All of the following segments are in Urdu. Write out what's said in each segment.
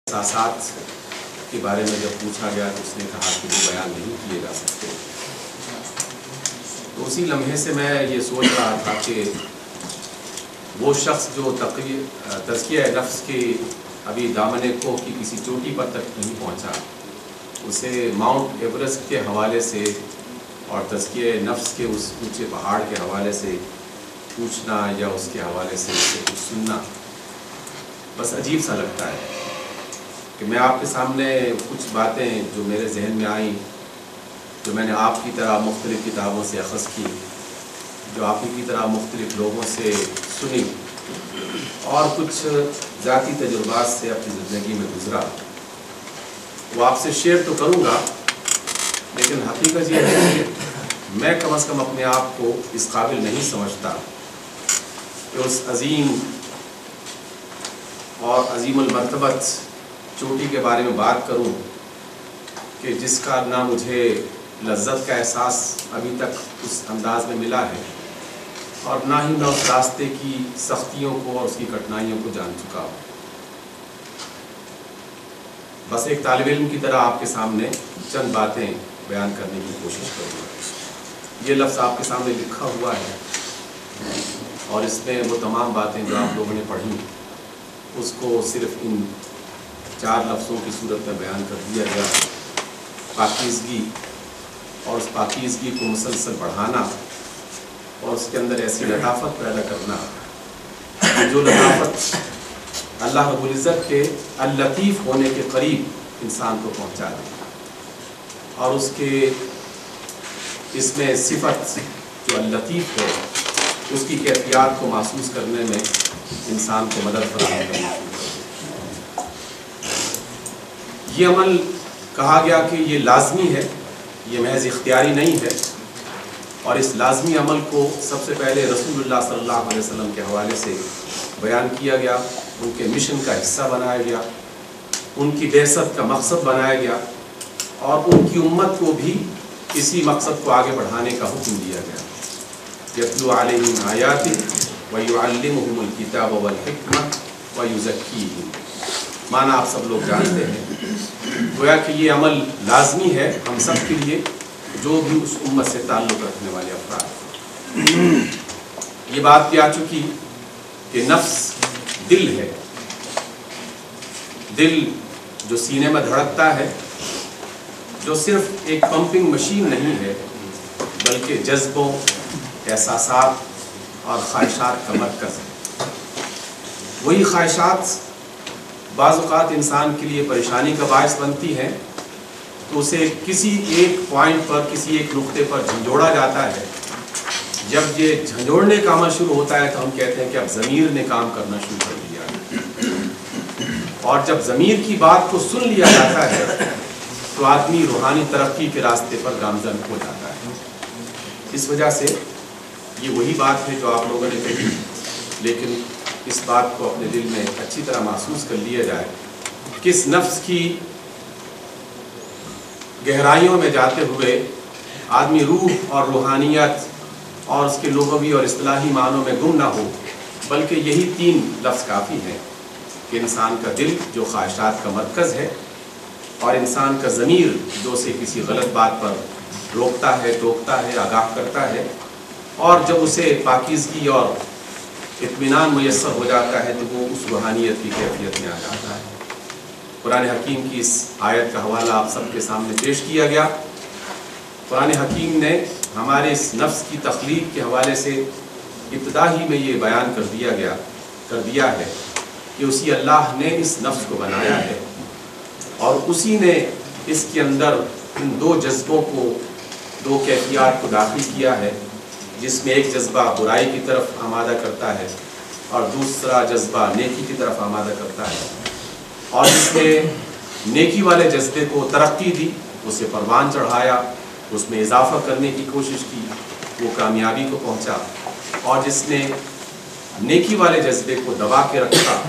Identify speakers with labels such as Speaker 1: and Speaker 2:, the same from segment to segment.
Speaker 1: احساسات کے بارے میں جب پوچھا گیا تو اس نے کہا کہ وہ بیان نہیں کیے جا سکتے. تو اسی لمحے سے میں یہ سوچ رہا تھا کہ وہ شخص جو تزکیہ نفس کے ابھی دامن کوہ کی کسی چوٹی پر تک نہیں پہنچا، اسے ماؤنٹ ایورسٹ کے حوالے سے اور تزکیہ نفس کے اس اونچے پہاڑ کے حوالے سے پوچھنا یا اس کے حوالے سے کچھ سننا بس عجیب سا لگتا ہے. کہ میں آپ کے سامنے کچھ باتیں جو میرے ذہن میں آئیں، جو میں نے آپ کی طرح مختلف کتابوں سے اخذ کی، جو آپ کی طرح مختلف لوگوں سے سنی اور کچھ ذاتی تجربات سے اپنی زندگی میں گزرا، وہ آپ سے شیئر تو کروں گا، لیکن حقیقت یہ ہے کہ میں کم از کم اپنے آپ کو اس قابل نہیں سمجھتا کہ اس عظیم اور عظیم المرتبت چوٹی کے بارے میں بات کروں کہ جس کا نہ مجھے لذت کا احساس ابھی تک اس انداز میں ملا ہے اور نہ ہی میں اس راستے کی سختیوں کو اور اس کی کٹھنائیوں کو جان چکا ہوں. بس ایک طالب علم کی طرح آپ کے سامنے چند باتیں بیان کرنے کی کوشش کروں گا. یہ لفظ آپ کے سامنے لکھا ہوا ہے اور اس میں وہ تمام باتیں جو آپ لوگوں نے پڑھی اس کو صرف ان 4 لفظوں کی صورت میں بیان کر دیا گیا. پاکیزگی، اور اس پاکیزگی کو مسلسل بڑھانا اور اس کے اندر ایسی لطافت پیدا کرنا کہ جو لطافت اللہ رب العزت کے اللطیف ہونے کے قریب انسان کو پہنچا دے، اور اس کے اس میں صفت جو اللطیف ہے اس کی کیفیات کو محسوس کرنے میں انسان کو مدد فراہم کرنا شروع کر دے. یہ عمل کہا گیا کہ یہ لازمی ہے، یہ محض اختیاری نہیں ہے، اور اس لازمی عمل کو سب سے پہلے رسول اللہ صلی اللہ علیہ وسلم کے حوالے سے بیان کیا گیا، ان کے مشن کا حصہ بنایا گیا، ان کی بعثت کا مقصد بنایا گیا، اور ان کی امت کو بھی اسی مقصد کو آگے بڑھانے کا حکم دیا گیا. یتلو علیہم آیاتہ ویعلمہم الکتاب والحکمہ ویزکیہم. معنی آپ سب لوگ جانتے ہیں، گویا کہ یہ عمل لازمی ہے ہم سب کے لیے جو بھی اس امت سے تعلق رکھنے والے افراد. یہ بات بھی آ چکی کہ نفس دل ہے، دل جو سینے میں دھڑکتا ہے، جو صرف ایک پمپنگ مشین نہیں ہے بلکہ جذبوں، احساسات اور خواہشات کا مرکز ہے. وہی خواہشات بعض اوقات انسان کے لیے پریشانی کا باعث بنتی ہیں تو اسے کسی ایک پوائنٹ پر، کسی ایک نقطے پر جھنجھوڑا جاتا ہے. جب یہ جھنجھوڑنے کا عمل شروع ہوتا ہے تو ہم کہتے ہیں کہ اب ضمیر نے کام کرنا شروع کر دیا، اور جب ضمیر کی بات کو سن لیا جاتا ہے تو آدمی روحانی ترقی کے راستے پر گامزن ہو جاتا ہے. اس وجہ سے یہ وہی بات ہے جو آپ لوگوں نے کہی، لیکن اس بات کو اپنے دل میں اچھی طرح محسوس کر لیا جائے کہ اس نفس کی گہرائیوں میں جاتے ہوئے آدمی روح اور روحانیت اور اس کے لغوی اور اصطلاحی معنوں میں گم نہ ہو، بلکہ یہی 3 لفظ کافی ہیں کہ انسان کا دل جو خواہشات کا مرکز ہے، اور انسان کا ضمیر جو اسے کسی غلط بات پر روکتا ہے، ٹوکتا ہے، آگاہ کرتا ہے، اور جب اسے پاکیزگی اور اطمینان میسر ہو جاتا ہے تو وہ اس روحانیت کی کیفیت میں آ جاتا ہے. قرآن حکیم کی اس آیت کا حوالہ آپ سب کے سامنے پیش کیا گیا. قرآن حکیم نے ہمارے اس نفس کی تخلیق کے حوالے سے ابتدا ہی میں یہ بیان کر دیا ہے کہ اسی اللہ نے اس نفس کو بنایا ہے، اور اسی نے اس کے اندر ان 2 جذبوں کو، 2 کیفیات کو داخل کیا ہے، جس میں ایک جذبہ برائی کی طرف آمادہ کرتا ہے اور دوسرا جذبہ نیکی کی طرف آمادہ کرتا ہے. اور جس نے نیکی والے جذبے کو ترقی دی، اسے پروان چڑھایا، اس میں اضافہ کرنے کی کوشش کی، وہ کامیابی کو پہنچا. اور جس نے نیکی والے جذبے کو دبا کے رکھا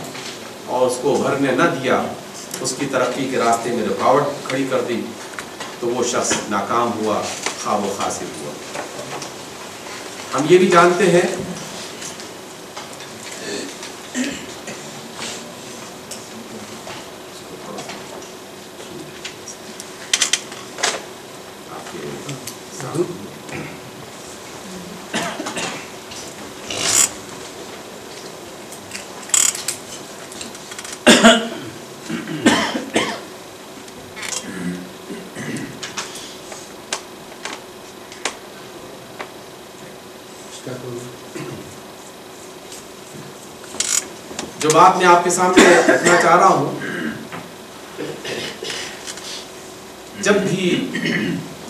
Speaker 1: اور اس کو ابھرنے نہ دیا، اس کی ترقی کے راستے میں رکاوٹ کھڑی کر دی، تو وہ شخص ناکام ہوا، خواب و خاسر ہوا. ہم یہ بھی جانتے ہیں جو بات میں آپ کے سامنے رکھنا چاہ رہا ہوں، جب بھی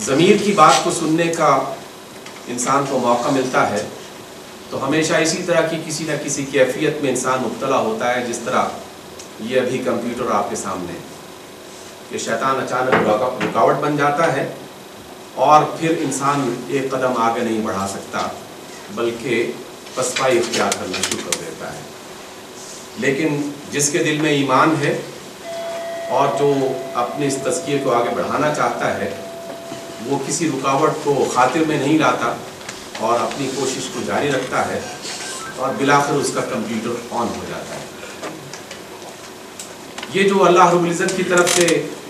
Speaker 1: ضمیر کی بات کو سننے کا انسان کو موقع ملتا ہے تو ہمیشہ اسی طرح کی کسی نہ کسی کیفیت میں انسان مبتلا ہوتا ہے، جس طرح یہ ابھی کمپیوٹر آپ کے سامنے ہے کہ شیطان اچانک رکاوٹ بن جاتا ہے اور پھر انسان ایک قدم آگے نہیں بڑھا سکتا بلکہ پسپائی اختیار کرنا شروع کر دیتا ہے۔ لیکن جس کے دل میں ایمان ہے اور جو اپنے اس تزکیے کو آگے بڑھانا چاہتا ہے، وہ کسی رکاوٹ کو خاطر میں نہیں لاتا اور اپنی کوشش کو جاری رکھتا ہے اور بالآخر اس کا کمپیوٹر آن ہو جاتا ہے۔ یہ جو اللہ رب العزت کی طرف سے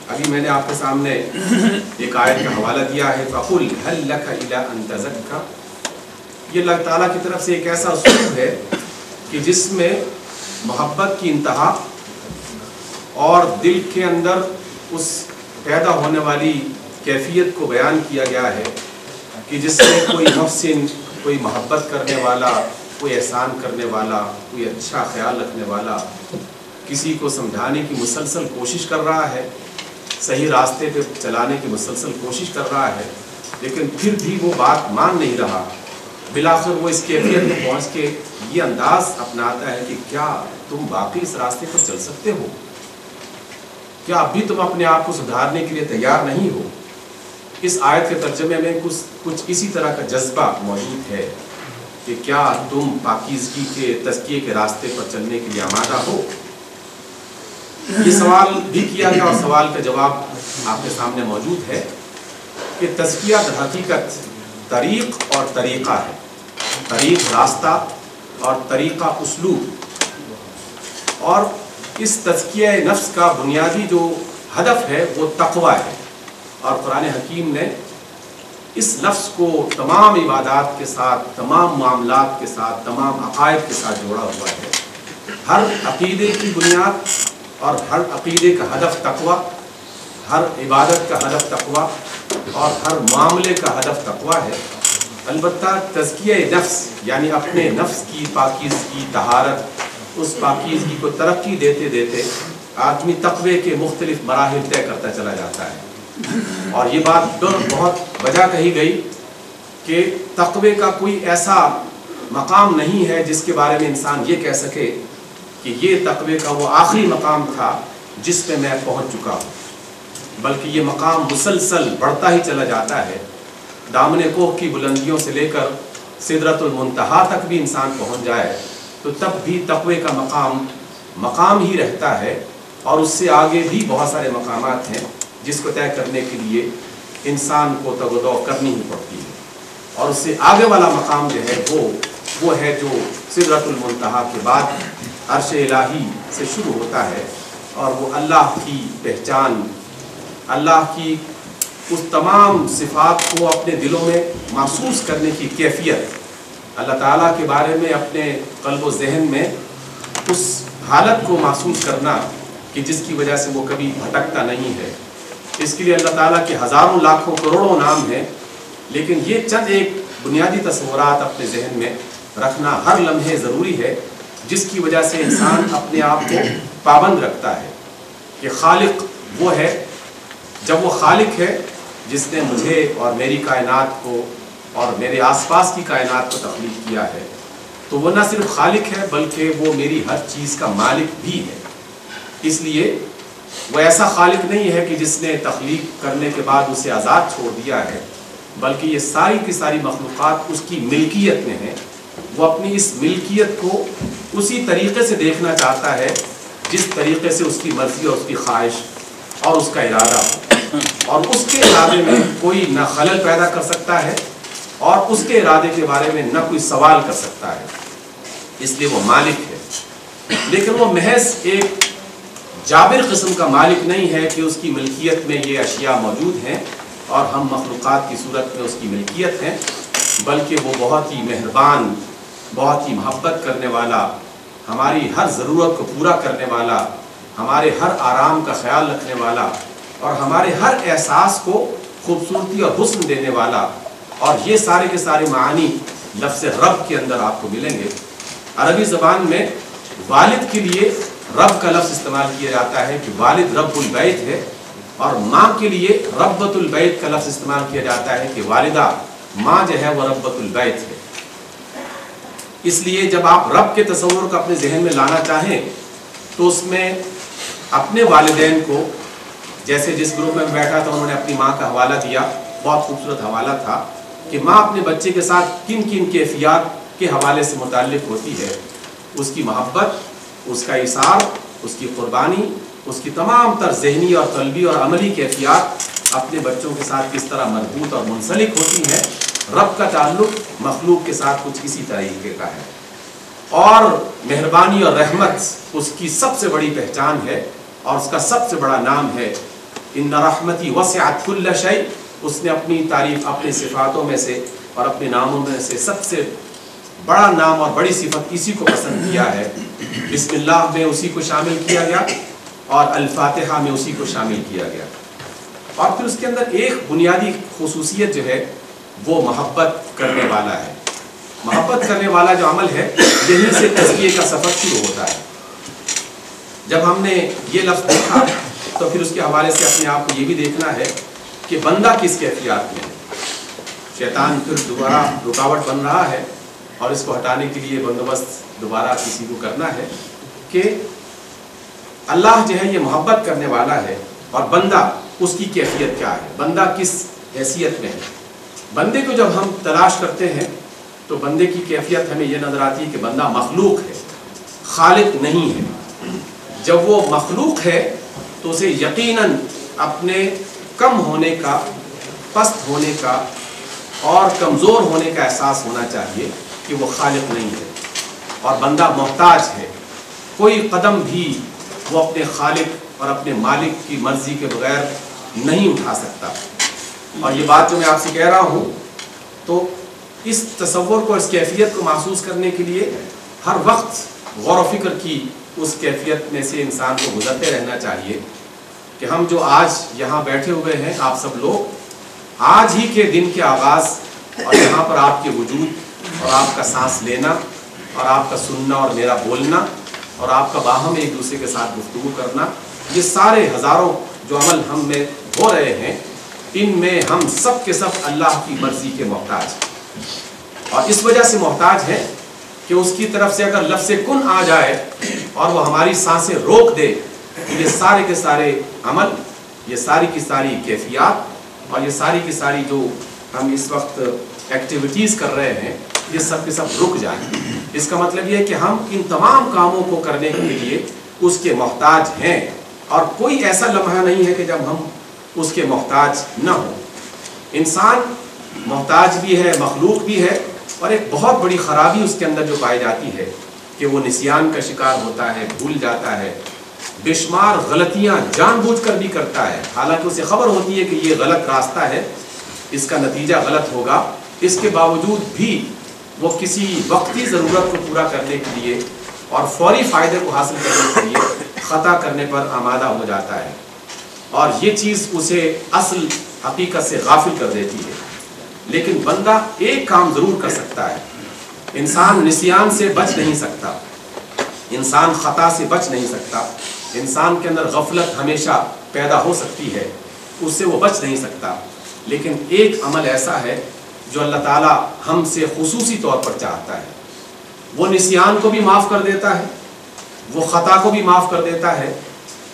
Speaker 1: ابھی میں نے آپ کے سامنے ایک آیت کا حوالہ دیا ہے، فَقُلْ هَلْ لَكَ إِلَىٰ أَن تَزَكَّىٰ، یہ اللہ تعالیٰ کی طرف سے ایک ایسا اسلوب ہے کہ جس میں محبت کی انتہا اور دل کے اندر اس پیدا ہونے والی کیفیت کو بیان کیا گیا ہے کہ جس میں کوئی محسن، کوئی محبت کرنے والا، کوئی احسان کرنے والا، کوئی اچھا خیال رکھنے والا کسی کو سمجھانے کی مسلسل کوشش کر رہا ہے، صحیح راستے پہ چلانے کی مسلسل کوشش کر رہا ہے، لیکن پھر بھی وہ بات مان نہیں رہا۔ بالآخر وہ اس کیفیت میں پہنچ کے یہ انداز اپناتا ہے کہ کیا تم واقعی اس راستے پر چل سکتے ہو؟ کیا اب بھی تم اپنے آپ کو سدھارنے کے لیے تیار نہیں ہو؟ اس آیت کے ترجمے میں کچھ اسی طرح کا جذبہ موجود ہے کہ کیا تم پاکیزگی کے تزکیے کے راستے پر چلنے کے لیے آمادہ ہو؟ یہ سوال بھی کیا گیا اور سوال کا جواب آپ کے سامنے موجود ہے کہ تزکیہ در حقیقت طریق اور طریقہ ہے، طریق راستہ اور طریقہ اسلوب، اور اس تزکیہ نفس کا بنیادی جو ہدف ہے وہ تقوی ہے، اور قرآن حکیم نے اس لفظ کو تمام عبادات کے ساتھ، تمام معاملات کے ساتھ، تمام عقائد کے ساتھ جوڑا ہوا ہے۔ ہر عقیدے کی بنیاد اور ہر عقیدے کا ہدف تقوی، ہر عبادت کا ہدف تقوی اور ہر معاملے کا ہدف تقوی ہے۔ البتہ تزکیہ نفس یعنی اپنے نفس کی پاکیزگی، طہارت، اس پاکیزگی کو ترقی دیتے دیتے آدمی تقوی کے مختلف مراحل طے کرتا چلا جاتا ہے، اور یہ بات بہت وجہ کہی گئی کہ تقوی کا کوئی ایسا مقام نہیں ہے جس کے بارے میں انسان یہ کہہ سکے کہ یہ تقوی کا وہ آخری مقام تھا جس پہ میں پہنچ چکا ہوں، بلکہ یہ مقام مسلسل بڑھتا ہی چلا جاتا ہے۔ دامن کوہ کی بلندیوں سے لے کر سدرۃ المنتہا تک بھی انسان پہنچ جائے تو تب بھی تقوی کا مقام ہی رہتا ہے، اور اس سے آگے بھی بہت سارے مقامات ہیں جس کو طے کرنے کے لیے انسان کو تگ و دو کرنی ہی پڑتی ہے، اور اس سے آگے والا مقام جو ہے وہ ہے جو سدرۃ المنتہا کے بعد عرش الہی سے شروع ہوتا ہے، اور وہ اللہ کی پہچان، اللہ کی اس تمام صفات کو اپنے دلوں میں محسوس کرنے کی کیفیت، اللہ تعالیٰ کے بارے میں اپنے قلب و ذہن میں اس حالت کو محسوس کرنا کہ جس کی وجہ سے وہ کبھی بھٹکتا نہیں ہے۔ اس کے لیے اللہ تعالیٰ کے ہزاروں لاکھوں کروڑوں نام ہیں، لیکن یہ چند ایک بنیادی تصورات اپنے ذہن میں رکھنا ہر لمحے ضروری ہے، جس کی وجہ سے انسان اپنے آپ کو پابند رکھتا ہے کہ خالق وہ ہے۔ جب وہ خالق ہے جس نے مجھے اور میری کائنات کو اور میرے آس پاس کی کائنات کو تخلیق کیا ہے، تو وہ نہ صرف خالق ہے بلکہ وہ میری ہر چیز کا مالک بھی ہے۔ اس لیے وہ ایسا خالق نہیں ہے کہ جس نے تخلیق کرنے کے بعد اسے آزاد چھوڑ دیا ہے، بلکہ یہ ساری کی ساری مخلوقات اس کی ملکیت میں ہیں۔ وہ اپنی اس ملکیت کو اسی طریقے سے دیکھنا چاہتا ہے جس طریقے سے اس کی مرضی اور اس کی خواہش اور اس کا ارادہ ہو، اور اس کے ارادے میں کوئی نہ خلل پیدا کر سکتا ہے اور اس کے ارادے کے بارے میں نہ کوئی سوال کر سکتا ہے۔ اس لیے وہ مالک ہے، لیکن وہ محض ایک جابر قسم کا مالک نہیں ہے کہ اس کی ملکیت میں یہ اشیاء موجود ہیں، اور ہم مخلوقات کی صورت میں اس کی ملکیت ہیں، بلکہ وہ بہت ہی مہربان، بہت ہی محبت کرنے والا، ہماری ہر ضرورت کو پورا کرنے والا، ہمارے ہر آرام کا خیال رکھنے والا، اور ہمارے ہر احساس کو خوبصورتی اور حسن دینے والا. اور یہ سارے کے سارے معانی لفظ رب کے اندر آپ کو ملیں گے. عربی زبان میں والد کے لیے رب کا لفظ استعمال کیا جاتا ہے کہ والد رب البیت ہے، اور ماں کے لیے ربۃ البیت کا لفظ استعمال کیا جاتا ہے کہ والدہ، ماں جو ہے وہ ربۃ البیت ہے. اس لیے جب آپ رب کے تصور کو اپنے ذہن میں لانا چاہیں تو اس میں اپنے والدین کو، جیسے جس گروپ میں بیٹھا تھا انہوں نے اپنی ماں کا حوالہ دیا، بہت خوبصورت حوالہ تھا کہ ماں اپنے بچے کے ساتھ کن کن کیفیات کے حوالے سے متعلق ہوتی ہے. اس کی محبت، اس کا ایثار، اس کی قربانی، اس کی تمام تر ذہنی اور قلبی اور عملی کیفیات اپنے بچوں کے ساتھ کس طرح مربوط اور منسلک ہوتی ہیں. رب کا تعلق مخلوق کے ساتھ کچھ اسی طریقے کا ہے، اور مہربانی اور رحمت اس کی سب سے بڑی پہچان ہے، اور اس کا سب سے بڑا نام ہے ان رحمتی وسعت کل شیء. اس نے اپنی تعریف اپنے صفاتوں میں سے اور اپنے ناموں میں سے سب سے بڑا نام اور بڑی صفت اسی کو پسند کیا ہے. بسم اللہ میں اسی کو شامل کیا گیا، اور الفاتحہ میں اسی کو شامل کیا گیا. اور پھر اس کے اندر ایک بنیادی خصوصیت جو ہے وہ محبت کرنے والا ہے. محبت کرنے والا جو عمل ہے یہیں سے تزکیے کا سفر شروع ہوتا ہے. جب ہم نے یہ لفظ دیکھا تو پھر اس کے حوالے سے اپنے آپ کو یہ بھی دیکھنا ہے کہ بندہ کس کیفیات میں ہے. شیطان پھر دوبارہ رکاوٹ بن رہا ہے، اور اس کو ہٹانے کے لیے بندوبست دوبارہ کسی کو کرنا ہے کہ اللہ جو ہے یہ محبت کرنے والا ہے، اور بندہ اس کی کیفیت کیا ہے، بندہ کس حیثیت میں ہے. بندے کو جب ہم تلاش کرتے ہیں تو بندے کی کیفیت ہمیں یہ نظر آتی ہے کہ بندہ مخلوق ہے، خالق نہیں ہے. جب وہ مخلوق ہے تو اسے یقیناً اپنے کم ہونے کا، پست ہونے کا اور کمزور ہونے کا احساس ہونا چاہیے کہ وہ خالق نہیں ہے، اور بندہ محتاج ہے. کوئی قدم بھی وہ اپنے خالق اور اپنے مالک کی مرضی کے بغیر نہیں اٹھا سکتا. اور یہ بات جو میں آپ سے کہہ رہا ہوں تو اس تصور کو، اس کیفیت کو محسوس کرنے کے لیے ہر وقت غور و فکر کی اس کیفیت میں سے انسان کو گزرتے رہنا چاہیے کہ ہم جو آج یہاں بیٹھے ہوئے ہیں، آپ سب لوگ آج ہی کے دن کے آغاز، اور یہاں پر آپ کے وجود اور آپ کا سانس لینا اور آپ کا سننا اور میرا بولنا اور آپ کا باہم ایک دوسرے کے ساتھ گفتگو کرنا، یہ سارے ہزاروں جو عمل ہم میں ہو رہے ہیں، ان میں ہم سب کے سب اللہ کی مرضی کے محتاج ہیں. اور اس وجہ سے محتاج ہیں کہ اس کی طرف سے اگر لفظ کن آ جائے اور وہ ہماری سانسیں روک دے، یہ سارے کے سارے عمل، یہ ساری کی ساری کیفیات اور یہ ساری کی ساری جو ہم اس وقت ایکٹیویٹیز کر رہے ہیں، یہ سب کے سب رک جائیں. اس کا مطلب یہ ہے کہ ہم ان تمام کاموں کو کرنے کے لیے اس کے محتاج ہیں، اور کوئی ایسا لمحہ نہیں ہے کہ جب ہم اس کے محتاج نہ ہوں. انسان محتاج بھی ہے، مخلوق بھی ہے، اور ایک بہت بڑی خرابی اس کے اندر جو پائی جاتی ہے کہ وہ نسیان کا شکار ہوتا ہے، بھول جاتا ہے، بے شمار غلطیاں جان بوجھ کر بھی کرتا ہے، حالانکہ اسے خبر ہوتی ہے کہ یہ غلط راستہ ہے، اس کا نتیجہ غلط ہوگا. اس کے باوجود بھی وہ کسی وقتی ضرورت کو پورا کرنے کے لیے اور فوری فائدے کو حاصل کرنے کے لیے خطا کرنے پر آمادہ ہو جاتا ہے، اور یہ چیز اسے اصل حقیقت سے غافل کر دیتی ہے. لیکن بندہ ایک کام ضرور کر سکتا ہے. انسان نسیان سے بچ نہیں سکتا، انسان خطا سے بچ نہیں سکتا، انسان کے اندر غفلت ہمیشہ پیدا ہو سکتی ہے، اس سے وہ بچ نہیں سکتا. لیکن ایک عمل ایسا ہے جو اللہ تعالیٰ ہم سے خصوصی طور پر چاہتا ہے. وہ نسیان کو بھی معاف کر دیتا ہے، وہ خطا کو بھی معاف کر دیتا ہے،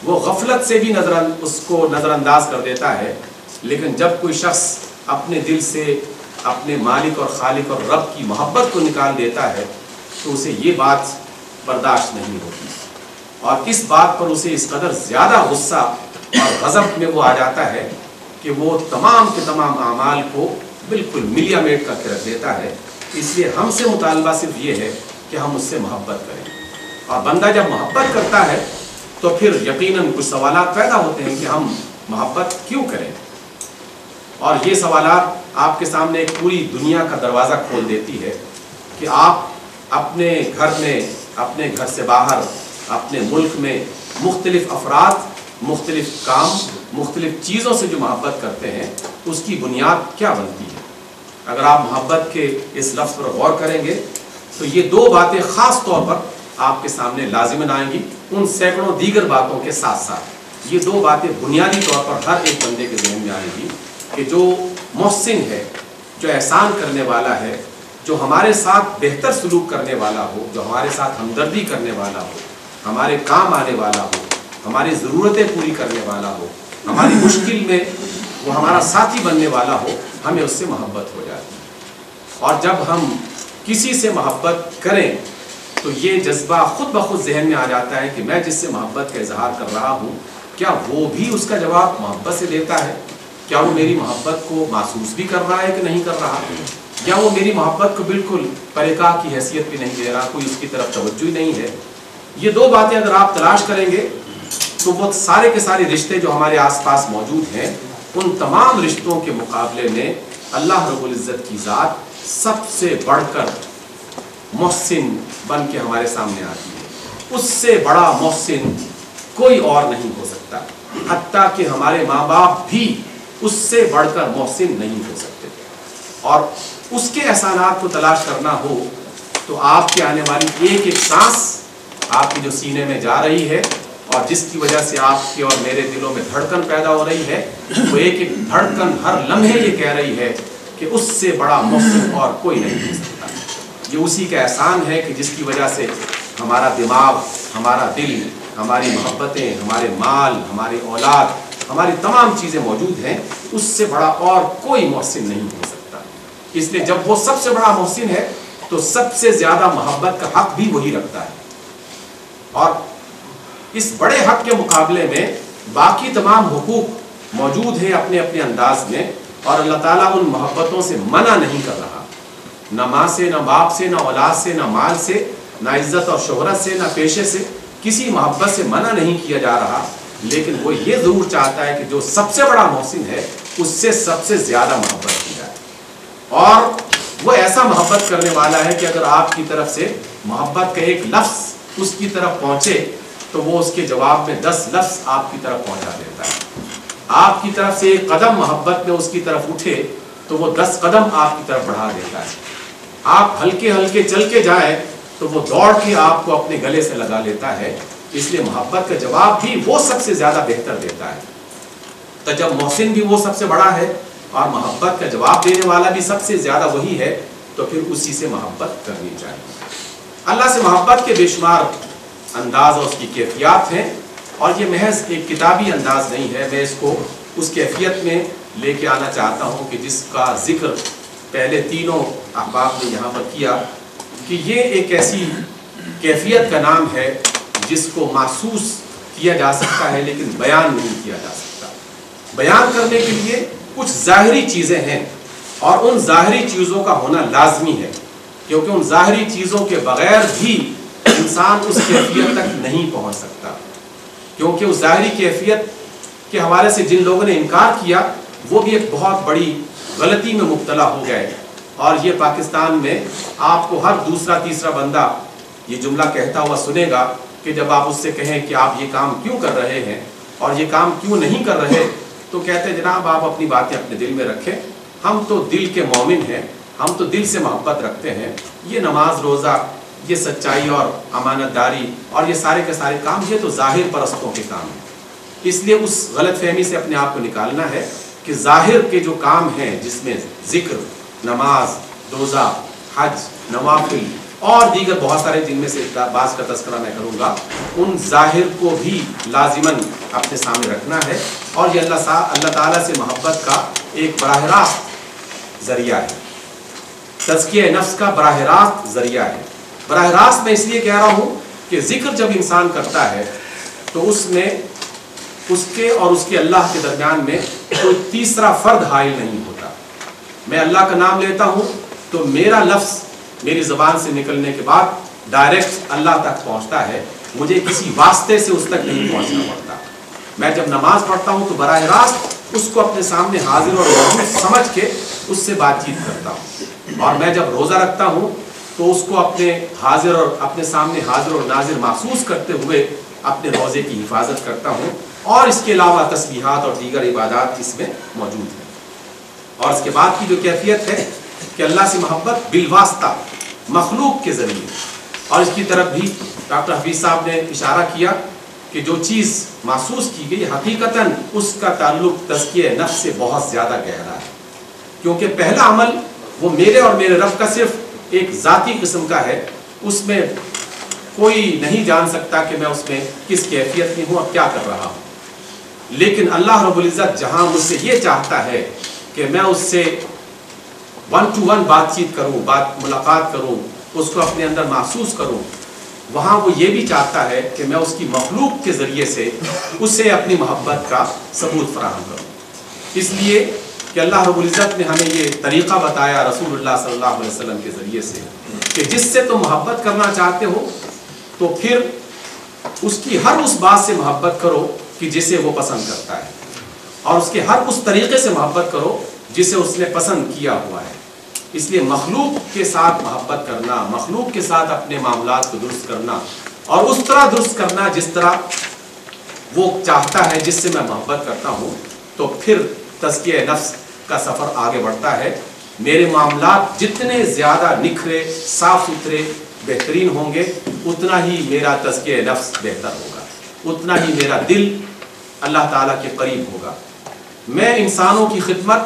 Speaker 1: وہ غفلت سے بھی اس کو نظر انداز کر دیتا ہے. لیکن جب کوئی شخص اپنے دل سے اپنے مالک اور خالق اور رب کی محبت کو نکال دیتا ہے تو اسے یہ بات برداشت نہیں ہوتی، اور اس بات پر اسے اس قدر زیادہ غصہ اور غضب میں وہ آ جاتا ہے کہ وہ تمام کے تمام اعمال کو بالکل ملیا میٹ کر کے رکھ دیتا ہے. اس لیے ہم سے مطالبہ صرف یہ ہے کہ ہم اس سے محبت کریں، اور بندہ جب محبت کرتا ہے تو پھر یقیناً کچھ سوالات پیدا ہوتے ہیں کہ ہم محبت کیوں کریں. اور یہ سوالات آپ کے سامنے ایک پوری دنیا کا دروازہ کھول دیتی ہے کہ آپ اپنے گھر میں، اپنے گھر سے باہر، اپنے ملک میں مختلف افراد، مختلف کام، مختلف چیزوں سے جو محبت کرتے ہیں اس کی بنیاد کیا بنتی ہے۔ اگر آپ محبت کے اس لفظ پر غور کریں گے تو یہ دو باتیں خاص طور پر آپ کے سامنے لازماً آئیں گی، ان سینکڑوں دیگر باتوں کے ساتھ ساتھ۔ یہ دو باتیں بنیادی طور پر ہر ایک بندے کے ذہن میں آئیں گی کہ جو محسن ہے، جو احسان کرنے والا ہے، جو ہمارے ساتھ بہتر سلوک کرنے والا ہو، جو ہمارے ساتھ ہمدردی کرنے والا ہو، ہمارے کام آنے والا ہو، ہماری ضرورتیں پوری کرنے والا ہو، ہماری مشکل میں وہ ہمارا ساتھی بننے والا ہو، ہمیں اس سے محبت ہو جاتی ہے۔ اور جب ہم کسی سے محبت کریں تو یہ جذبہ خود بخود ذہن میں آ جاتا ہے کہ میں جس سے محبت کا اظہار کر رہا ہوں کیا وہ بھی اس کا جواب محبت سے دیتا ہے؟ کیا وہ میری محبت کو محسوس بھی کر رہا ہے کہ نہیں کر رہا؟ یا وہ میری محبت کو بالکل پرکاہ کی حیثیت بھی نہیں دے رہا، کوئی اس کی طرف توجہ ہی نہیں ہے؟ یہ دو باتیں اگر آپ تلاش کریں گے تو وہ سارے کے سارے رشتے جو ہمارے آس پاس موجود ہیں ان تمام رشتوں کے مقابلے میں اللہ رب العزت کی ذات سب سے بڑھ کر محسن بن کے ہمارے سامنے آتی ہے۔ اس سے بڑا محسن کوئی اور نہیں ہو سکتا، حتیٰ کہ ہمارے ماں باپ بھی اس سے بڑھ کر محسن نہیں ہو سکتے۔ اور اس کے احسانات کو تلاش کرنا ہو تو آپ کے آنے والی ایک ایک سانس آپ کی جو سینے میں جا رہی ہے اور جس کی وجہ سے آپ کے اور میرے دلوں میں دھڑکن پیدا ہو رہی ہے، وہ ایک ایک دھڑکن ہر لمحے یہ کہہ رہی ہے کہ اس سے بڑا محسن اور کوئی نہیں ہو سکتا۔ یہ اسی کا احسان ہے کہ جس کی وجہ سے ہمارا دماغ، ہمارا دل، ہماری محبتیں، ہمارے مال، ہماری اولاد، ہماری تمام چیزیں موجود ہیں۔ اس سے بڑا اور کوئی محسن نہیں ہو سکتا۔ اس لیے جب وہ سب سے بڑا محسن ہے تو سب سے زیادہ محبت کا حق بھی وہی رکھتا ہے۔ اور اس بڑے حق کے مقابلے میں باقی تمام حقوق موجود ہیں اپنے اپنے انداز میں، اور اللہ تعالیٰ ان محبتوں سے منع نہیں کر رہا، نہ ماں سے، نہ باپ سے، نہ اولاد سے، نہ مال سے، نہ عزت اور شہرت سے، نہ پیشے سے، کسی محبت سے منع نہیں کیا جا رہا، لیکن وہ یہ ضرور چاہتا ہے کہ جو سب سے بڑا محسن ہے اس سے سب سے زیادہ محبت کی جائے۔ اور وہ ایسا محبت کرنے والا ہے کہ اگر آپ کی طرف سے محبت کا ایک لفظ اس کی طرف پہنچے تو وہ اس کے جواب میں 10 لفظ آپ کی طرف پہنچا دیتا ہے۔ آپ کی طرف سے ایک قدم محبت میں اس کی طرف اٹھے تو وہ 10 قدم آپ کی طرف بڑھا دیتا ہے۔ آپ ہلکے ہلکے چل کے جائیں تو وہ دوڑ کے آپ کو اپنے گلے سے لگا لیتا ہے۔ اس لیے محبت کا جواب بھی وہ سب سے زیادہ بہتر دیتا ہے۔ تو جب محسن بھی وہ سب سے بڑا ہے اور محبت کا جواب دینے والا بھی سب سے زیادہ وہی ہے تو پھر اسی سے محبت کرنی چاہیے۔ اللہ سے محبت کے بے شمار انداز اور اس کی کیفیات ہیں، اور یہ محض ایک کتابی انداز نہیں ہے۔ میں اس کو اس کیفیت میں لے کے آنا چاہتا ہوں کہ جس کا ذکر پہلے تینوں احباب نے یہاں پر کیا، کہ یہ ایک ایسی کیفیت کا نام ہے جس کو محسوس کیا جا سکتا ہے لیکن بیان نہیں کیا جا سکتا۔ بیان کرنے کے لیے کچھ ظاہری چیزیں ہیں اور ان ظاہری چیزوں کا ہونا لازمی ہے، کیونکہ ان ظاہری چیزوں کے بغیر بھی انسان اس کیفیت تک نہیں پہنچ سکتا، کیونکہ اس ظاہری کیفیت کے حوالے سے جن لوگوں نے انکار کیا وہ بھی ایک بہت بڑی غلطی میں مبتلا ہو گئے۔ اور یہ پاکستان میں آپ کو ہر دوسرا تیسرا بندہ یہ جملہ کہتا ہوا سنے گا کہ جب آپ اس سے کہیں کہ آپ یہ کام کیوں کر رہے ہیں اور یہ کام کیوں نہیں کر رہے، تو کہتے ہیں جناب آپ اپنی باتیں اپنے دل میں رکھیں، ہم تو دل کے مومن ہیں، ہم تو دل سے محبت رکھتے ہیں، یہ نماز روزہ، یہ سچائی اور امانت داری اور یہ سارے کے سارے کام یہ تو ظاہر پرستوں کے کام ہیں۔ اس لیے اس غلط فہمی سے اپنے آپ کو نکالنا ہے کہ ظاہر کے جو کام ہیں جس میں ذکر، نماز، روزہ، حج، نوافل اور دیگر بہت سارے جن میں سے بعض کا تذکرہ میں کروں گا، ان ظاہر کو بھی لازماً اپنے سامنے رکھنا ہے، اور یہ اللہ تعالیٰ سے محبت کا ایک براہ راست ذریعہ ہے، تزکیہ نفس کا براہ راست ذریعہ ہے۔ براہ راست میں اس لیے کہہ رہا ہوں کہ ذکر جب انسان کرتا ہے تو اس میں اس کے اور اس کے اللہ کے درمیان میں کوئی تیسرا فرد حائل نہیں ہوتا۔ میں اللہ کا نام لیتا ہوں تو میرا لفظ میری زبان سے نکلنے کے بعد ڈائریکٹ اللہ تک پہنچتا ہے، مجھے کسی واسطے سے اس تک نہیں پہنچنا پڑتا۔ میں جب نماز پڑھتا ہوں تو براہ راست اس کو اپنے سامنے حاضر اور موجود سمجھ کے اس سے بات چیت کرتا ہوں، اور میں جب روزہ رکھتا ہوں تو اس کو اپنے سامنے حاضر اور ناظر محسوس کرتے ہوئے اپنے روزے کی حفاظت کرتا ہوں، اور اس کے علاوہ تسبیحات اور دیگر عبادات اس میں موجود ہیں۔ اور اس کے بعد کی جو کیفیت ہے کہ اللہ سے محبت بالواسطہ مخلوق کے ذریعے، اور اس کی طرف بھی ڈاکٹر حفیظ صاحب نے اشارہ کیا کہ جو چیز محسوس کی گئی حقیقتاً اس کا تعلق تزکیہ نفس سے بہت زیادہ گہرا ہے، کیونکہ پہلا عمل وہ میرے اور میرے رب کا صرف ایک ذاتی قسم کا ہے، اس میں کوئی نہیں جان سکتا کہ میں اس میں کس کیفیت میں ہوں اور کیا کر رہا ہوں، لیکن اللہ رب العزت جہاں مجھ سے یہ چاہتا ہے کہ میں اس سے 1 to 1 بات چیت کروں، ملاقات کروں، اس کو اپنے اندر محسوس کروں، وہاں وہ یہ بھی چاہتا ہے کہ میں اس کی مخلوق کے ذریعے سے اسے اپنی محبت کا ثبوت فراہم کروں۔ اس لیے کہ اللہ رب العزت نے ہمیں یہ طریقہ بتایا رسول اللہ صلی اللہ علیہ وسلم کے ذریعے سے کہ جس سے تم محبت کرنا چاہتے ہو تو پھر اس کی ہر اس بات سے محبت کرو کہ جسے وہ پسند کرتا ہے، اور اس کے ہر اس طریقے سے محبت کرو جسے اس نے پسند کیا ہوا ہے۔ اس لیے مخلوق کے ساتھ محبت کرنا، مخلوق کے ساتھ اپنے معاملات کو درست کرنا، اور اس طرح درست کرنا جس طرح وہ چاہتا ہے، جس سے میں محبت کرتا ہوں، تو پھر تزکیہ نفس کا سفر آگے بڑھتا ہے۔ میرے معاملات جتنے زیادہ نکھرے، صاف ستھرے، بہترین ہوں گے، اتنا ہی میرا تزکیہ نفس بہتر ہوگا، اتنا ہی میرا دل اللہ تعالیٰ کے قریب ہوگا۔ میں انسانوں کی خدمت،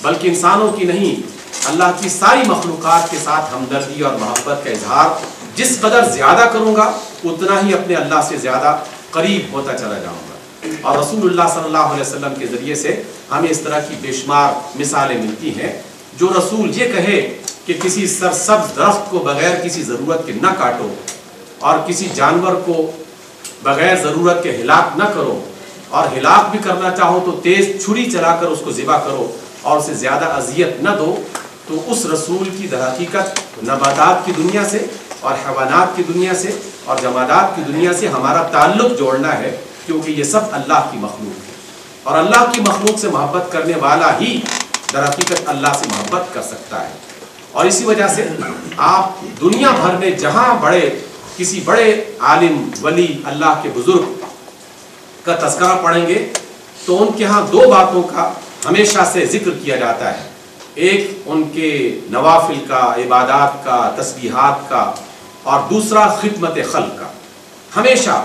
Speaker 1: بلکہ انسانوں کی نہیں، اللہ کی ساری مخلوقات کے ساتھ ہمدردی اور محبت کا اظہار جس قدر زیادہ کروں گا، اتنا ہی اپنے اللہ سے زیادہ قریب ہوتا چلا جاؤں گا۔ اور رسول اللہ صلی اللہ علیہ وسلم کے ذریعے سے ہمیں اس طرح کی بے شمار مثالیں ملتی ہیں۔ جو رسول یہ کہے کہ کسی سرسبز درخت کو بغیر کسی ضرورت کے نہ کاٹو، اور کسی جانور کو بغیر ضرورت کے ہلاک نہ کرو، اور ہلاک بھی کرنا چاہو تو تیز چھری چلا کر اس کو ذبح کرو اور اسے زیادہ اذیت نہ دو، تو اس رسول کی در حقیقت نباتات کی دنیا سے اور حیوانات کی دنیا سے اور جمادات کی دنیا سے ہمارا تعلق جوڑنا ہے، کیونکہ یہ سب اللہ کی مخلوق ہے، اور اللہ کی مخلوق سے محبت کرنے والا ہی در حقیقت اللہ سے محبت کر سکتا ہے۔ اور اسی وجہ سے آپ دنیا بھر میں جہاں کسی بڑے عالم، ولی، اللہ کے بزرگ کا تذکرہ پڑھیں گے تو ان کے ہاں 2 باتوں کا ہمیشہ سے ذکر کیا جاتا ہے، ایک ان کے نوافل کا، عبادات کا، تسبیحات کا، اور دوسرا خدمت خلق کا۔ ہمیشہ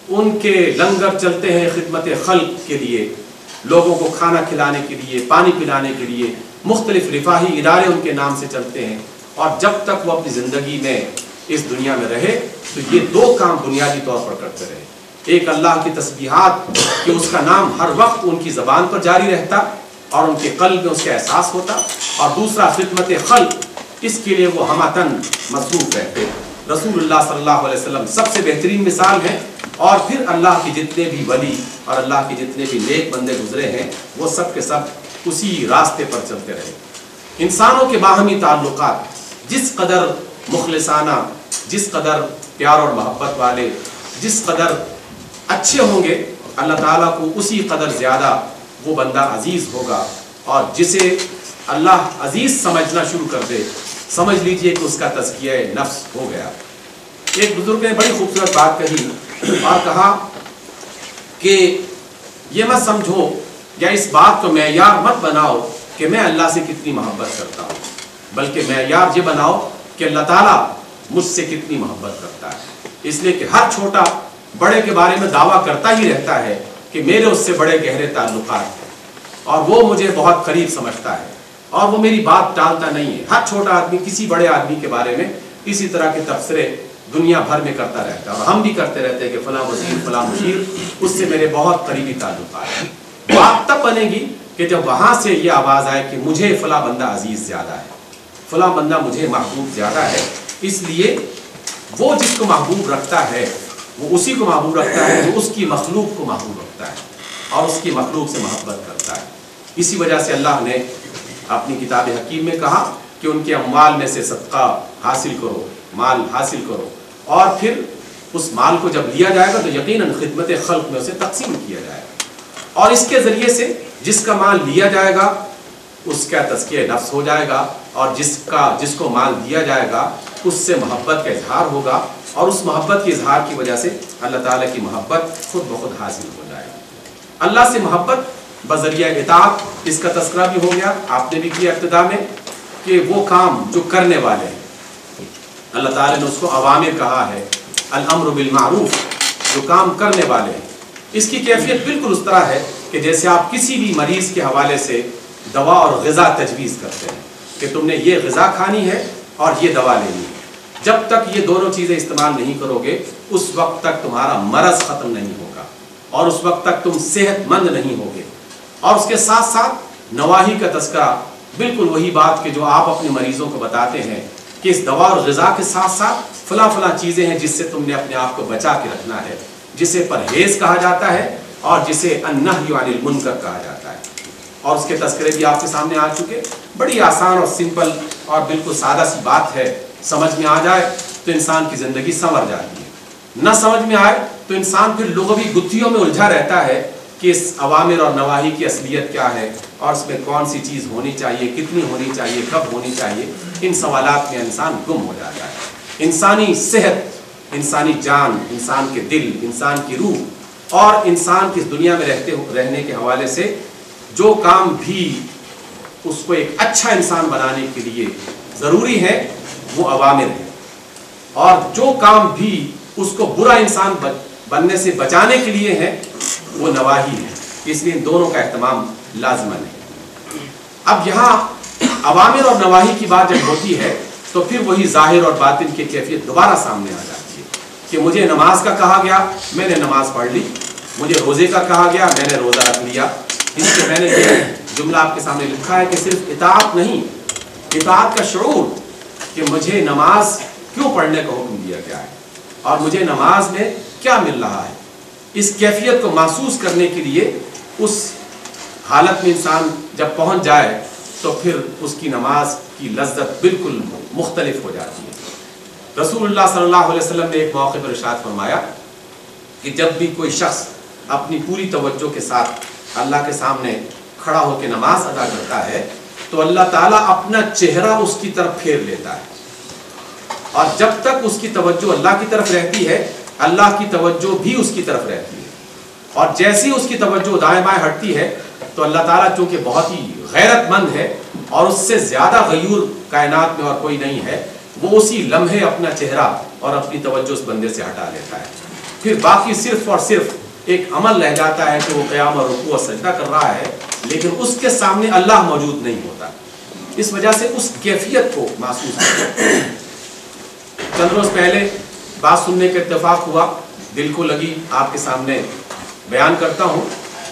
Speaker 1: ان کے لنگر چلتے ہیں خدمت خلق کے لیے، لوگوں کو کھانا کھلانے کے لیے، پانی پلانے کے لیے، مختلف رفاہی ادارے ان کے نام سے چلتے ہیں، اور جب تک وہ اپنی زندگی میں اس دنیا میں رہے تو یہ 2 کام بنیادی طور پر کرتے رہے، ایک اللہ کی تسبیحات کہ اس کا نام ہر وقت ان کی زبان پر جاری رہتا اور ان کے قلب میں اس کا احساس ہوتا، اور دوسرا خدمت خلق، اس کے لیے وہ ہمتن مصروف رہتے۔ رسول اللہ صلی اللہ علیہ وسلم سب سے بہترین مثال ہے، اور پھر اللہ کے جتنے بھی ولی اور اللہ کے جتنے بھی نیک بندے گزرے ہیں وہ سب کے سب اسی راستے پر چلتے رہے۔ انسانوں کے باہمی تعلقات جس قدر مخلصانہ، جس قدر پیار اور محبت والے، جس قدر اچھے ہوں گے، اللہ تعالیٰ کو اسی قدر زیادہ وہ بندہ عزیز ہوگا، اور جسے اللہ عزیز سمجھنا شروع کر دے، سمجھ لیجئے کہ اس کا تزکیہ نفس ہو گیا۔ ایک بزرگ نے بڑی خوبصورت بات کہی اور کہا کہ یہ مت سمجھو یا اس بات کو معیار مت بناؤ کہ میں اللہ سے کتنی محبت کرتا ہوں، بلکہ معیار یہ بناؤ کہ اللہ تعالیٰ مجھ سے کتنی محبت کرتا ہے۔ اس لیے کہ ہر چھوٹا بڑے کے بارے میں دعویٰ کرتا ہی رہتا ہے کہ میرے اس سے بڑے گہرے تعلقات ہیں، اور وہ مجھے بہت قریب سمجھتا ہے، اور وہ میری بات ٹالتا نہیں ہے۔ ہر چھوٹا آدمی کسی بڑے آدمی کے بارے میں اسی طرح کے تبصرے دنیا بھر میں کرتا رہتا ہے، اور ہم بھی کرتے رہتے ہیں کہ فلاں وزیر، فلاں مشیر، اس سے میرے بہت قریبی تعلقات ہیں۔ بات تب بنے گی کہ جب وہاں سے یہ آواز آئے کہ مجھے فلاں بندہ عزیز زیادہ ہے، فلاں بندہ مجھے محبوب زیادہ ہے۔ اس لیے وہ جس کو محبوب رکھتا ہے وہ اسی کو محبوب رکھتا ہے جو اس کی مخلوق کو محبوب رکھتا ہے اور اس کی مخلوق سے محبت کرتا ہے۔ اسی وجہ سے اللہ نے اپنی کتاب حکیم میں کہا کہ ان کے اموال میں سے صدقہ حاصل کرو، مال حاصل کرو، اور پھر اس مال کو جب لیا جائے گا تو یقیناً خدمت خلق میں اسے تقسیم کیا جائے گا۔ اور اس کے ذریعے سے جس کا مال لیا جائے گا اس کا تزکیہ نفس ہو جائے گا، اور جس کو مال دیا جائے گا اس سے محبت کا اظہار ہوگا، اور اس محبت کے اظہار کی وجہ سے اللہ تعالیٰ کی محبت خود بخود حاصل ہو جائے گی۔ اللہ سے محبت بذریعہ اطاعت، اس کا تذکرہ بھی ہو گیا، آپ نے بھی کیا ابتدا میں، کہ وہ کام جو کرنے والے ہیں اللہ تعالیٰ نے اس کو اوامر کہا ہے، الامر بالمعروف، جو کام کرنے والے ہیں۔ اس کی کیفیت بالکل اس طرح ہے کہ جیسے آپ کسی بھی مریض کے حوالے سے دوا اور غذا تجویز کرتے ہیں کہ تم نے یہ غذا کھانی ہے اور یہ دوا لینی ہے، جب تک یہ دونوں چیزیں استعمال نہیں کرو گے اس وقت تک تمہارا مرض ختم نہیں ہوگا اور اس وقت تک تم صحت مند نہیں ہوگے۔ اور اس کے ساتھ ساتھ نواہی کا تذکرہ، بالکل وہی بات کہ جو آپ اپنے مریضوں کو بتاتے ہیں کہ اس دوا اور غذا کے ساتھ ساتھ فلاں چیزیں ہیں جس سے تم نے اپنے آپ کو بچا کے رکھنا ہے، جسے پرہیز کہا جاتا ہے اور جسے النہی عن المنکر کہا جاتا ہے۔ اور اس کے تذکرے بھی آپ کے سامنے آ چکے، بڑی آسان اور سمپل اور بالکل سادہ سی بات ہے، سمجھ میں آ جائے تو انسان کی زندگی سنور جاتی ہے، نہ سمجھ میں آئے تو انسان پھر لغوی گتھیوں میں الجھا رہتا ہے کہ اس اوامر اور نواہی کی اصلیت کیا ہے اور اس میں کون سی چیز ہونی چاہیے، کتنی ہونی چاہیے، کب ہونی چاہیے۔ ان سوالات میں انسان گم ہو جاتا ہے۔ انسانی صحت، انسانی جان، انسان کے دل، انسان کی روح اور انسان کی دنیا میں رہنے کے حوالے سے جو کام بھی اس کو ایک اچھا انسان بنانے کے لیے ضروری ہے وہ اوامر ہے، اور جو کام بھی اس کو برا انسان بننے سے بچانے کے لیے ہے وہ نواہی ہے۔ اس لیے ان دونوں کا اہتمام لازمن ہے۔ اب یہاں اوامر اور نواہی کی بات جب ہوتی ہے تو پھر وہی ظاہر اور باطن کی کیفیت دوبارہ سامنے آ جاتی ہے کہ مجھے نماز کا کہا گیا، میں نے نماز پڑھ لی، مجھے روزے کا کہا گیا، میں نے روزہ رکھ لیا۔ اس سے میں نے یہ جملہ آپ کے سامنے لکھا ہے کہ صرف اطاعت نہیں، اطاعت کا شعور کہ مجھے نماز کیوں پڑھنے کا حکم دیا گیا ہے اور مجھے نماز میں کیا مل رہا ہے، اس کیفیت کو محسوس کرنے کے لیے اس حالت میں انسان جب پہنچ جائے تو پھر اس کی نماز کی لذت بالکل مختلف ہو جاتی ہے۔ رسول اللہ صلی اللہ علیہ وسلم نے ایک موقع پر ارشاد فرمایا کہ جب بھی کوئی شخص اپنی پوری توجہ کے ساتھ اللہ کے سامنے کھڑا ہو کے نماز ادا کرتا ہے تو اللہ تعالیٰ اپنا چہرہ اس کی طرف پھیر لیتا ہے، اور جب تک اس کی توجہ اللہ کی طرف رہتی ہے اللہ کی توجہ بھی اس کی طرف رہتی ہے، اور جیسی اس کی توجہ دائیں بائیں ہٹتی ہے تو اللہ تعالیٰ چونکہ بہت ہی غیرت مند ہے اور اس سے زیادہ غیور کائنات میں اور کوئی نہیں ہے، وہ اسی لمحے اپنا چہرہ اور اپنی توجہ اس بندے سے ہٹا لیتا ہے۔ پھر باقی صرف اور صرف ایک عمل رہ جاتا ہے کہ وہ قیام اور رکوع اور سجدہ کر رہا ہے، لیکن اس کے سامنے اللہ موجود نہیں ہوتا۔ اس وجہ سے اس کیفیت کو محسوس کرتا ہے۔ چند روز پہلے بات سننے کا اتفاق ہوا، دل کو لگی، آپ کے سامنے بیان کرتا ہوں۔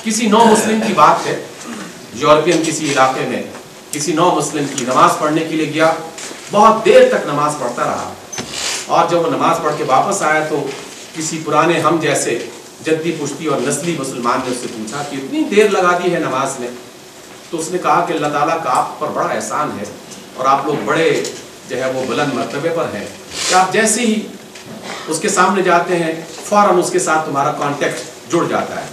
Speaker 1: کسی نو مسلم کی بات ہے، یورپین کسی علاقے میں کسی نو مسلم کی نماز پڑھنے کے لیے گیا، بہت دیر تک نماز پڑھتا رہا، اور جب وہ نماز پڑھ کے واپس آیا تو کسی پرانے ہم جیسے جدی پشتی اور نسلی مسلمان نے اس سے پوچھا کہ اتنی دیر لگا دی ہے نماز میں؟ تو اس نے کہا کہ اللہ تعالیٰ کا آپ پر بڑا احسان ہے اور آپ لوگ بڑے جو ہے وہ بلند مرتبے پر ہیں کہ آپ جیسے ہی اس کے سامنے جاتے ہیں فوراً اس کے ساتھ تمہارا کانٹیکٹ جڑ جاتا ہے،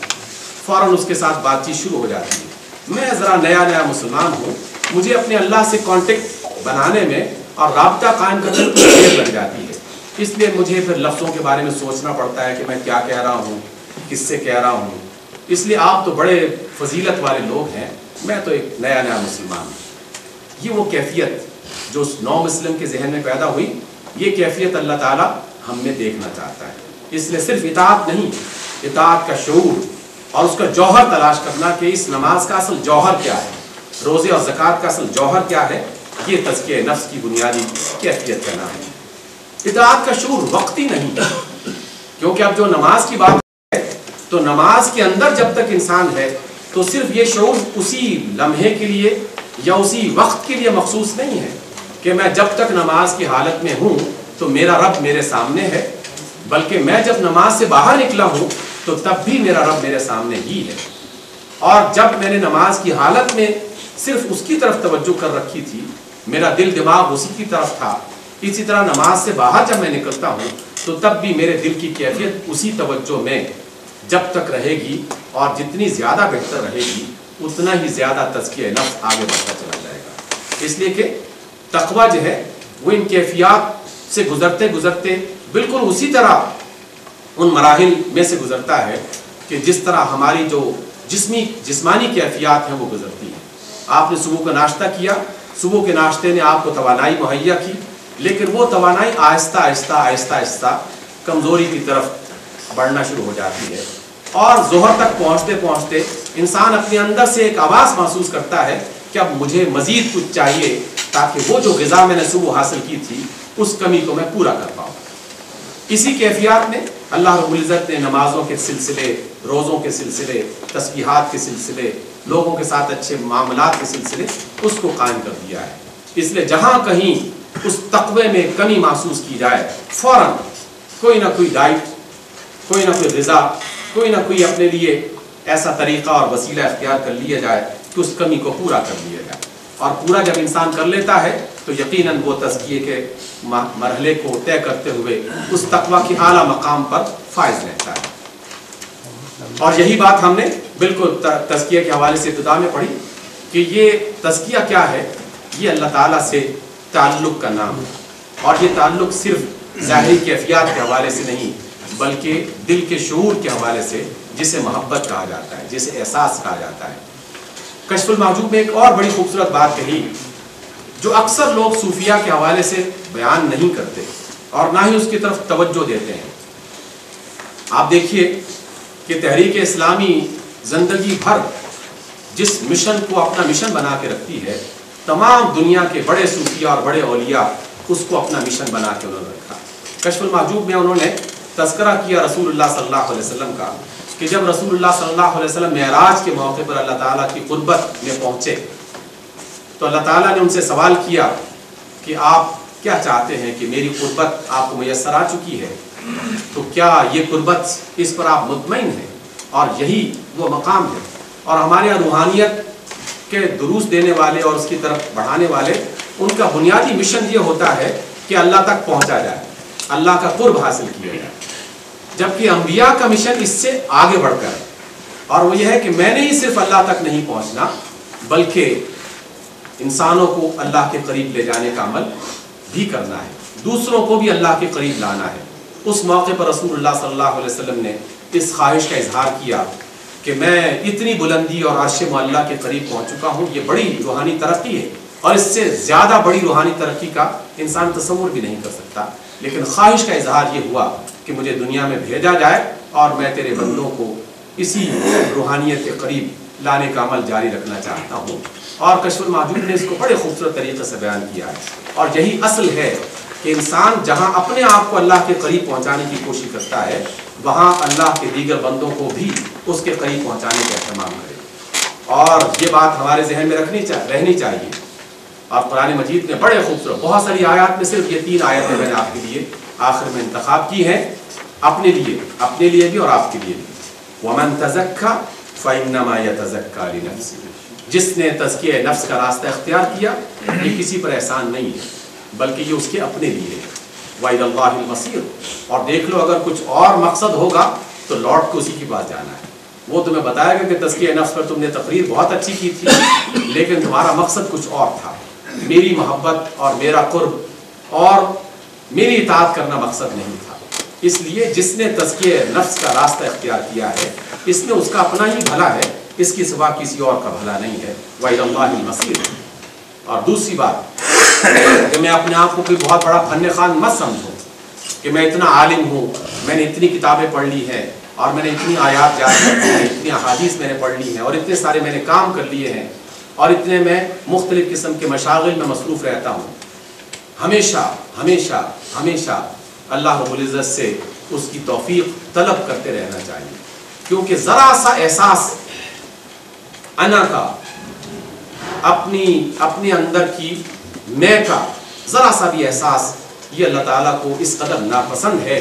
Speaker 1: فوراً اس کے ساتھ بات چیت شروع ہو جاتی ہے۔ میں ذرا نیا مسلمان ہوں، مجھے اپنے اللہ سے کانٹیکٹ بنانے میں اور رابطہ قائم کرنے میں دیر لگ جاتی ہے، اس لیے مجھے پھر لفظوں کے بارے میں سوچنا پڑتا ہے کہ میں کیا کہہ رہا ہوں، کس سے کہہ رہا ہوں۔ اس لیے آپ تو بڑے فضیلت والے لوگ ہیں، میں تو ایک نیا مسلمان ہوں۔ یہ وہ کیفیت جو اس نو مسلم کے ذہن میں پیدا ہوئی، یہ کیفیت اللہ تعالیٰ ہم میں دیکھنا چاہتا ہے۔ اس لیے صرف اطاعت نہیں، اطاعت کا شعور اور اس کا جوہر تلاش کرنا کہ اس نماز کا اصل جوہر کیا ہے، روزے اور زکوٰۃ کا اصل جوہر کیا ہے، یہ تزکیہ نفس کی بنیادی کیفیت کا نام ہے۔ اطاعت کا شعور وقتی نہیں، کیونکہ اب جو نماز کی بات ہے تو نماز کے اندر جب تک انسان ہے تو صرف یہ شعور اسی لمحے کے لیے یا اسی وقت کے لیے مخصوص نہیں ہے کہ میں جب تک نماز کی حالت میں ہوں تو میرا رب میرے سامنے ہے، بلکہ میں جب نماز سے باہر نکلا ہوں تو تب بھی میرا رب میرے سامنے ہی ہے، اور جب میں نے نماز کی حالت میں صرف اس کی طرف توجہ کر رکھی تھی، میرا دل دماغ اسی کی طرف تھا، اسی طرح نماز سے باہر جب میں نکلتا ہوں تو تب بھی میرے دل کی کیفیت اسی توجہ میں جب تک رہے گی اور جتنی زیادہ بہتر رہے گی اتنا ہی زیادہ تزکیہ نفس آگے بڑھتا چلا جائے گا. اس لیے کہ تقویٰ جو ہے وہ ان کیفیات سے گزرتے گزرتے بالکل اسی طرح ان مراحل میں سے گزرتا ہے کہ جس طرح ہماری جو جسمانی کیفیات ہیں وہ گزرتی ہیں. آپ نے صبح کا ناشتہ کیا، صبح کے ناشتے نے آپ کو توانائی مہیا کی، لیکن وہ توانائی آہستہ آہستہ آہستہ آہستہ کمزوری کی طرف بڑھنا شروع ہو جاتی ہے، اور ظہر تک پہنچتے پہنچتے انسان اپنے اندر سے ایک آواز محسوس کرتا ہے کہ اب مجھے مزید کچھ چاہیے تاکہ وہ جو غذا میں نے صبح حاصل کی تھی اس کمی کو میں پورا کر پاؤں. اسی کیفیات میں اللہ رب العزت نے نمازوں کے سلسلے، روزوں کے سلسلے، تسبیحات کے سلسلے، لوگوں کے ساتھ اچھے معاملات کے سلسلے اس کو قائم کر دیا ہے. اس لیے جہاں کہیں اس تقوی میں کمی محسوس کی جائے فوراً کوئی نہ کوئی ڈائٹ، کوئی نہ کوئی غذا، کوئی نہ کوئی اپنے لیے ایسا طریقہ اور وسیلہ اختیار کر لیا جائے کہ اس کمی کو پورا کر لیا جائے. اور پورا جب انسان کر لیتا ہے تو یقیناً وہ تزکیے کے مرحلے کو طے کرتے ہوئے اس تقویٰ کی اعلیٰ مقام پر فائز رہتا ہے. اور یہی بات ہم نے بالکل تزکیہ کے حوالے سے ابتدا میں پڑھی کہ یہ تزکیہ کیا ہے. یہ اللہ تعالیٰ سے تعلق کا نام ہے، اور یہ تعلق صرف ظاہری کیفیات کے حوالے سے نہیں بلکہ دل کے شعور کے حوالے سے، جسے محبت کہا جاتا ہے، جسے احساس کہا جاتا ہے. کشف المحجوب میں ایک اور بڑی خوبصورت بات کہی جو اکثر لوگ صوفیہ کے حوالے سے بیان نہیں کرتے اور نہ ہی اس کی طرف توجہ دیتے ہیں. آپ دیکھیے کہ تحریک اسلامی زندگی بھر جس مشن کو اپنا مشن بنا کے رکھتی ہے، تمام دنیا کے بڑے صوفیہ اور بڑے اولیاء اس کو اپنا مشن بنا کے انہوں نے رکھا. کشف المحجوب میں انہوں نے تذکرہ کیا رسول اللہ صلی اللہ علیہ وسلم کا کہ جب رسول اللہ صلی اللہ علیہ وسلم معراج کے موقع پر اللہ تعالیٰ کی قربت میں پہنچے تو اللہ تعالیٰ نے ان سے سوال کیا کہ آپ کیا چاہتے ہیں کہ میری قربت آپ کو میسر آ چکی ہے، تو کیا یہ قربت اس پر آپ مطمئن ہیں؟ اور یہی وہ مقام ہے. اور ہمارے یہاں روحانیت کے دروس دینے والے اور اس کی طرف بڑھانے والے، ان کا بنیادی مشن یہ ہوتا ہے کہ اللہ تک پہنچا جائے، اللہ کا قرب حاصل کیا جائے. جبکہ انبیاء کا مشن اس سے آگے بڑھ کر، اور وہ یہ ہے کہ میں نے ہی صرف اللہ تک نہیں پہنچنا بلکہ انسانوں کو اللہ کے قریب لے جانے کا عمل بھی کرنا ہے، دوسروں کو بھی اللہ کے قریب لانا ہے. اس موقع پر رسول اللہ صلی اللہ علیہ وسلم نے اس خواہش کا اظہار کیا کہ میں اتنی بلندی اور عرش معلیٰ کے قریب پہنچ چکا ہوں. یہ بڑی روحانی ترقی ہے، اور اس سے زیادہ بڑی روحانی ترقی کا انسان تصور بھی نہیں کر سکتا. لیکن خواہش کا اظہار یہ ہوا کہ مجھے دنیا میں بھیجا جائے اور میں تیرے بندوں کو اسی روحانیت کے قریب لانے کا عمل جاری رکھنا چاہتا ہوں. اور کشف المحجوب نے اس کو بڑے خوبصورت طریقے سے بیان کیا ہے. اور یہی اصل ہے کہ انسان جہاں اپنے آپ کو اللہ کے قریب پہنچانے کی کوشش کرتا ہے وہاں اللہ کے دیگر بندوں کو بھی اس کے قریب پہنچانے کا اہتمام کرے. اور یہ بات ہمارے ذہن میں رہنی چاہیے. اور قرآن مجید میں بڑے خوبصورت بہت ساری آیات میں صرف یہ 3 آیتیں میں نے آپ کے لیے آخر میں انتخاب کی ہیں، اپنے لیے بھی اور آپ کے لیے بھی. وَمَن تَزَكَّى فَإِنَّمَا يَتَزَكَّى لِنَفْسِهِ. جس نے تزکیہ نفس کا راستہ اختیار کیا یہ کسی پر احسان نہیں ہے بلکہ یہ اس کے اپنے لیے ہے. وَإِلَى اللَّهِ الْمَصِيرُ. اور دیکھ لو اگر کچھ اور مقصد ہوگا تو لوٹ کے اسی کے پاس جانا ہے. وہ تمہیں بتائے گا کہ تزکیہ نفس پر تم نے تقریر بہت اچھی کی تھی لیکن تمہارا مقصد کچھ اور تھا، میری محبت اور میرا قرب اور میری اطاعت کرنا مقصد نہیں تھا. اس لیے جس نے تزکیہ نفس کا راستہ اختیار کیا ہے اس میں اس کا اپنا ہی بھلا ہے، اس کے سوا کسی اور کا بھلا نہیں ہے. وَإِلَى اللَّهِ الْمَصِيرُ. اور دوسری بات کہ میں اپنے آپ کو کوئی بہت بڑا فن خوان مت سمجھوں کہ میں اتنا عالم ہوں، میں نے اتنی کتابیں پڑھ لی ہیں اور میں نے اتنی آیات یاد کر لی ہیں، اتنی احادیث میں نے پڑھ لی ہیں اور اتنے سارے میں نے کام کر لیے ہیں اور اتنے میں مختلف قسم کے مشاغل میں مصروف رہتا ہوں. ہمیشہ ہمیشہ ہمیشہ اللہ رب العزت سے اس کی توفیق طلب کرتے رہنا چاہیے، کیونکہ ذرا سا احساس انا کا، اپنے اندر کی میں کا ذرا سا بھی احساس، یہ اللہ تعالیٰ کو اس قدر ناپسند ہے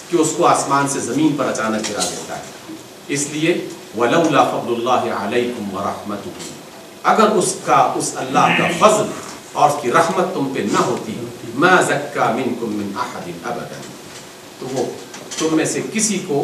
Speaker 1: کہ اس کو آسمان سے زمین پر اچانک گرا دیتا ہے. اس لیے وَلَوْلَا فَضْلُ اللَّهِ عَلَيْكُمْ وَرَحْمَتُهُ. اگر اس اللہ کا فضل اور اس کی رحمت تم پہ نہ ہوتی مَا زَكَّى مِنْكُمْ مِنْ أَحَدٍ أَبَدًا، تو وہ تم میں سے کسی کو